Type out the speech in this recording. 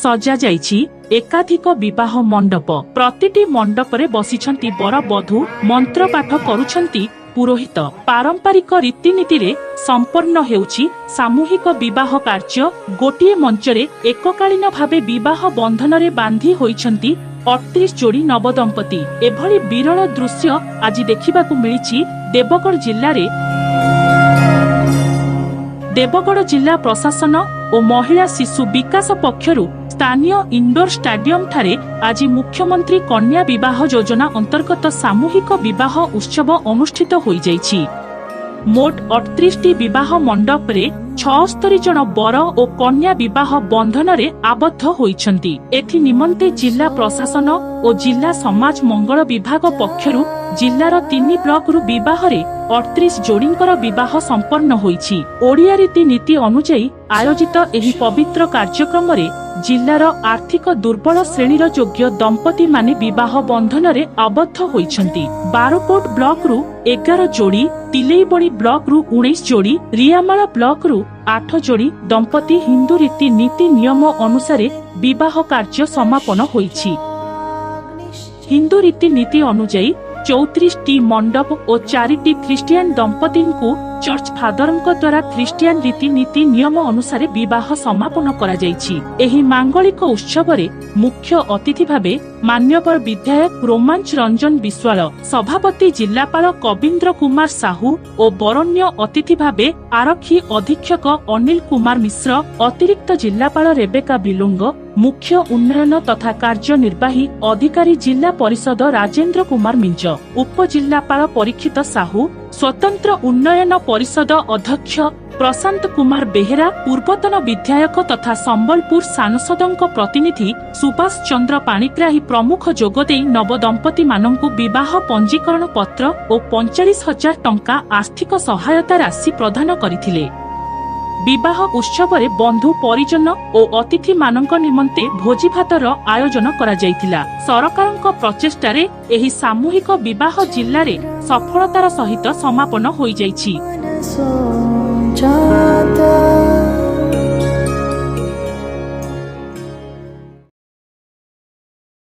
सजा जाइछि एकाधिक विवाह मंडप। प्रतिटी मंडपरे बसिछंती बर बधू मंत्र पाठ करुछंती पुरोहित। पारंपरिक रीतिनीति रे संपन्न हेउछि सामूहिक विवाह कार्य। गोटिए मंचरे एककालीन भावे विवाह बंधन रे बांधी होइछंती 38 जोड़ी नवदंपति। एभली विरल दृश्य आज देखिबाकू मिलिछि देवगढ़ जिल्ला रे। देवगढ़ जिला प्रशासन और महिला शिशु विकास पक्षरु स्थानीय इंडोर स्टाडियम ठारे आज मुख्यमंत्री कन्या विवाह योजना अंतर्गत सामूहिक विवाह उत्सव अनुष्ठित होई जाइछि। मोट 38 विवाह मंडप रे 76 जन बर और कन्या विवाह बंधन रे आबद्ध होइछंती। एथि निमंते जिला प्रशासन और जिला समाज मंगल विभाग पक्षरु जिल्लार 3 ब्लॉक रु विवाह रे 38 जोड़ींकर विवाह संपन्न होइछि। ओडिया रीति नीति अनुसार आयोजित एही पवित्र कार्यक्रम रे जिल्लार आर्थिक दुर्बल श्रेणीर योग्य दंपति माने विवाह बंधन रे आबद्ध होइछंती। बारकोट ब्लॉक रु 11 जोड़ी, तिलेईबड़ी ब्लॉक रु 19 जोड़ी, रियामाला ब्लॉक रु 8 जोड़ी दंपति हिंदू रीति नीति नियम अनुसार विवाह कार्य समापन होइछि। हिंदू रीति नीति अनुसार 34टी मंडप और 4टी ख्रिस्टियान दंपति को चर्च फादर द्वारा ख्रिस्टियान रीतिनीति नियम अनुसार विवाह समापन करा जाइछि। एही मांगलिक उत्सव रे मुख्य अतिथि भावे मान्यवर विधायक रोमांच रंजन विश्वाल, सभापति जिलापाल कविंद्र कुमार साहू और बरण्य अतिथि भावे आरक्षी अधीक्षक अनिल कुमार मिश्र, अतिरिक्त जिलापाल रेबेका बिलुंग, मुख्य उन्नयन तथा कार्यनिर्वाही अधिकारी जिला परिषद राजेंद्र कुमार मिंज, उपजिल्लापाल परीक्षित साहू, स्वतंत्र उन्नयन परिषद अध्यक्ष प्रशांत कुमार बेहेरा, पूर्वतन विधायक तथा संबलपुर सांसदों प्रतिनिधि सुभाष चंद्र पाणिग्राही प्रमुख जोगदे नवदंपति मानंकु विवाह पंजीकरण पत्र और 45,000 टंका आर्थिक सहायता राशि प्रदान करथिले। विवाह उत्सव रे बंधु परिजन और अतिथि मानक निमंते भोजी भातर आयोजन करा जायतिला। सरकारक प्रचेष्टा रे एही सामूहिक विवाह जिल्ला रे सफलतार सहित समापन होई जाइछि।